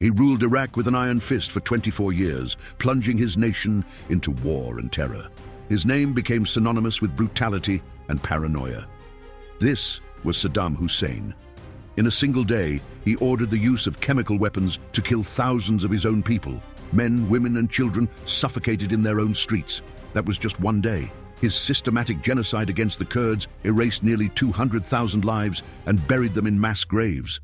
He ruled Iraq with an iron fist for 24 years, plunging his nation into war and terror. His name became synonymous with brutality and paranoia. This was Saddam Hussein. In a single day, he ordered the use of chemical weapons to kill thousands of his own people. Men, women, and children suffocated in their own streets. That was just one day. His systematic genocide against the Kurds erased nearly 200,000 lives and buried them in mass graves.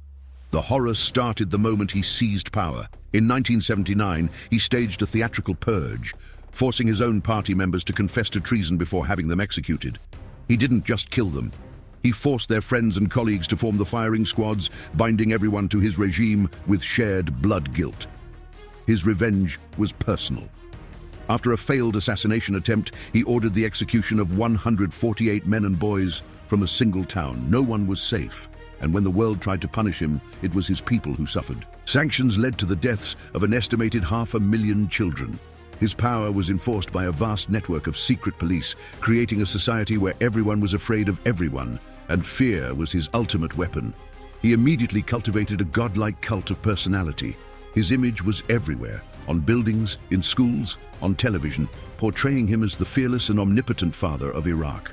The horror started the moment he seized power. In 1979, he staged a theatrical purge, forcing his own party members to confess to treason before having them executed. He didn't just kill them. He forced their friends and colleagues to form the firing squads, binding everyone to his regime with shared blood guilt. His revenge was personal. After a failed assassination attempt, he ordered the execution of 148 men and boys from a single town. No one was safe, and when the world tried to punish him, it was his people who suffered. Sanctions led to the deaths of an estimated 500,000 children. His power was enforced by a vast network of secret police, creating a society where everyone was afraid of everyone, and fear was his ultimate weapon. He immediately cultivated a godlike cult of personality. His image was everywhere, on buildings, in schools, on television, portraying him as the fearless and omnipotent father of Iraq.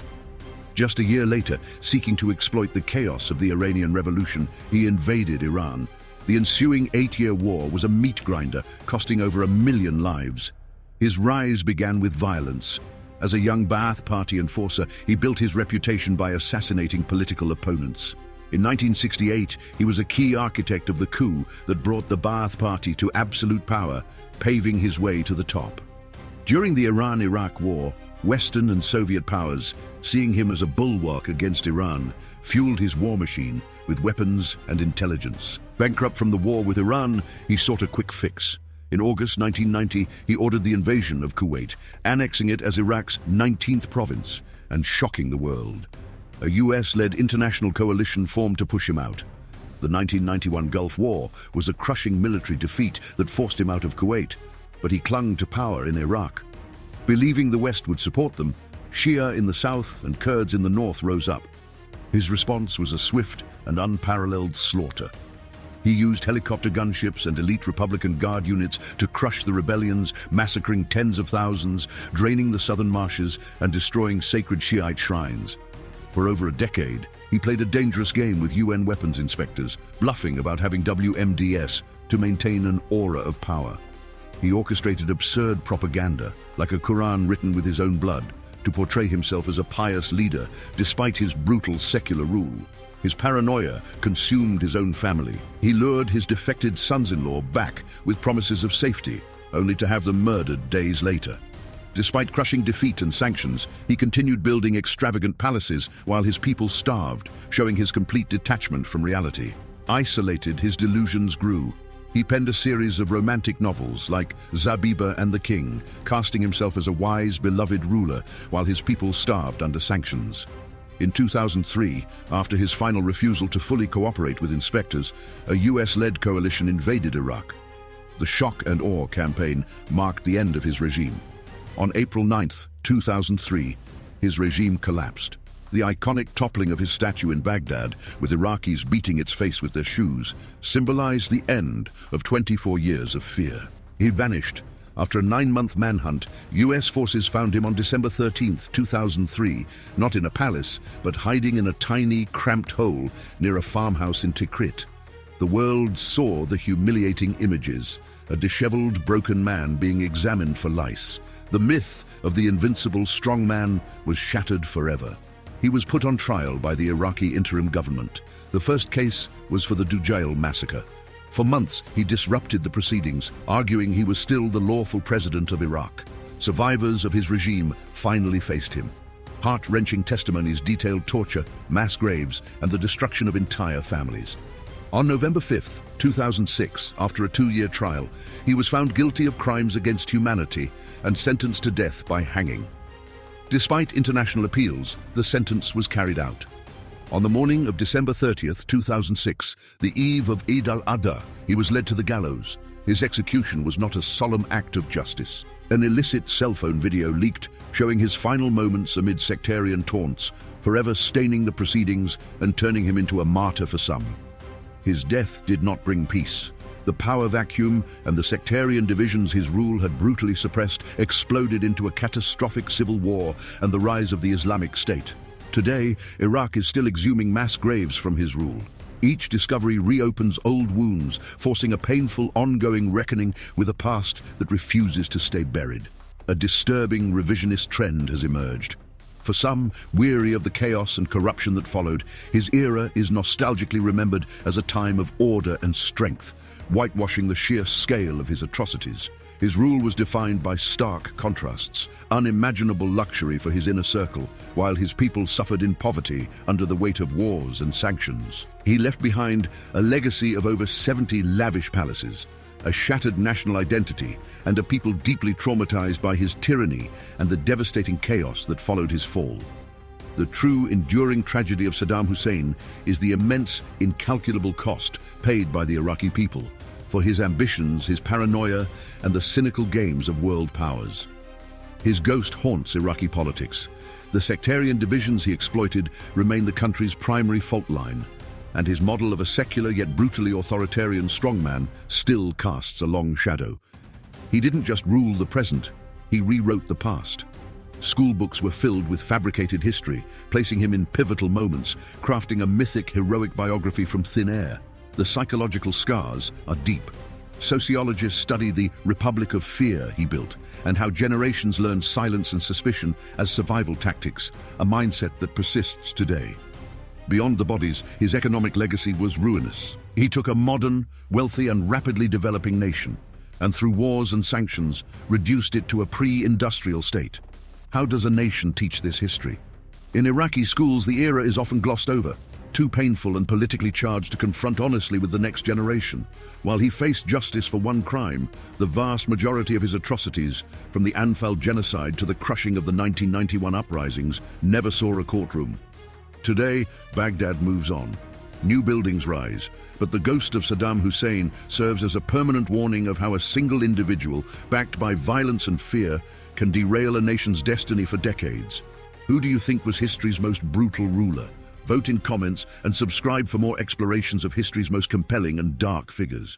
Just a year later, seeking to exploit the chaos of the Iranian Revolution, he invaded Iran. The ensuing 8-year war was a meat grinder, costing over 1 million lives. His rise began with violence. As a young Ba'ath Party enforcer, he built his reputation by assassinating political opponents. In 1968, he was a key architect of the coup that brought the Ba'ath Party to absolute power, paving his way to the top. During the Iran-Iraq War, Western and Soviet powers, seeing him as a bulwark against Iran, fueled his war machine with weapons and intelligence. Bankrupt from the war with Iran, he sought a quick fix. In August 1990, he ordered the invasion of Kuwait, annexing it as Iraq's 19th province and shocking the world. A US-led international coalition formed to push him out. The 1991 Gulf War was a crushing military defeat that forced him out of Kuwait, but he clung to power in Iraq. Believing the West would support them, Shia in the south and Kurds in the north rose up. His response was a swift and unparalleled slaughter. He used helicopter gunships and elite Republican Guard units to crush the rebellions, massacring tens of thousands, draining the southern marshes and destroying sacred Shiite shrines. For over a decade, he played a dangerous game with UN weapons inspectors, bluffing about having WMDs to maintain an aura of power. He orchestrated absurd propaganda, like a Quran written with his own blood, to portray himself as a pious leader despite his brutal secular rule. His paranoia consumed his own family. He lured his defected sons-in-law back with promises of safety, only to have them murdered days later. Despite crushing defeat and sanctions, he continued building extravagant palaces while his people starved, showing his complete detachment from reality. Isolated, his delusions grew. He penned a series of romantic novels like Zabiba and the King, casting himself as a wise, beloved ruler while his people starved under sanctions. In 2003, after his final refusal to fully cooperate with inspectors, a US-led coalition invaded Iraq. The Shock and Awe campaign marked the end of his regime. On April 9, 2003, his regime collapsed. The iconic toppling of his statue in Baghdad, with Iraqis beating its face with their shoes, symbolized the end of 24 years of fear. He vanished. After a 9-month manhunt, US forces found him on December 13, 2003, not in a palace, but hiding in a tiny, cramped hole near a farmhouse in Tikrit. The world saw the humiliating images, a disheveled, broken man being examined for lice. The myth of the invincible strongman was shattered forever. He was put on trial by the Iraqi interim government. The first case was for the Dujail massacre. For months, he disrupted the proceedings, arguing he was still the lawful president of Iraq. Survivors of his regime finally faced him. Heart-wrenching testimonies detailed torture, mass graves, and the destruction of entire families. On November 5, 2006, after a 2-year trial, he was found guilty of crimes against humanity and sentenced to death by hanging. Despite international appeals, the sentence was carried out. On the morning of December 30, 2006, the eve of Eid al-Adha, he was led to the gallows. His execution was not a solemn act of justice. An illicit cell phone video leaked, showing his final moments amid sectarian taunts, forever staining the proceedings and turning him into a martyr for some. His death did not bring peace. The power vacuum and the sectarian divisions his rule had brutally suppressed exploded into a catastrophic civil war and the rise of the Islamic State. Today, Iraq is still exhuming mass graves from his rule. Each discovery reopens old wounds, forcing a painful, ongoing reckoning with a past that refuses to stay buried. A disturbing revisionist trend has emerged. For some, weary of the chaos and corruption that followed, his era is nostalgically remembered as a time of order and strength, whitewashing the sheer scale of his atrocities. His rule was defined by stark contrasts, unimaginable luxury for his inner circle, while his people suffered in poverty under the weight of wars and sanctions. He left behind a legacy of over 70 lavish palaces, a shattered national identity, and a people deeply traumatized by his tyranny and the devastating chaos that followed his fall. The true, enduring tragedy of Saddam Hussein is the immense, incalculable cost paid by the Iraqi people for his ambitions, his paranoia, and the cynical games of world powers. His ghost haunts Iraqi politics. The sectarian divisions he exploited remain the country's primary fault line, and his model of a secular yet brutally authoritarian strongman still casts a long shadow. He didn't just rule the present, he rewrote the past. School books were filled with fabricated history, placing him in pivotal moments, crafting a mythic, heroic biography from thin air. The psychological scars are deep. Sociologists study the Republic of Fear he built, and how generations learned silence and suspicion as survival tactics, a mindset that persists today. Beyond the bodies, his economic legacy was ruinous. He took a modern, wealthy, and rapidly developing nation, and through wars and sanctions, reduced it to a pre-industrial state. How does a nation teach this history? In Iraqi schools, the era is often glossed over, too painful and politically charged to confront honestly with the next generation. While he faced justice for one crime, the vast majority of his atrocities, from the Anfal genocide to the crushing of the 1991 uprisings, never saw a courtroom. Today, Baghdad moves on. New buildings rise, but the ghost of Saddam Hussein serves as a permanent warning of how a single individual, backed by violence and fear, can derail a nation's destiny for decades. Who do you think was history's most brutal ruler? Vote in comments and subscribe for more explorations of history's most compelling and dark figures.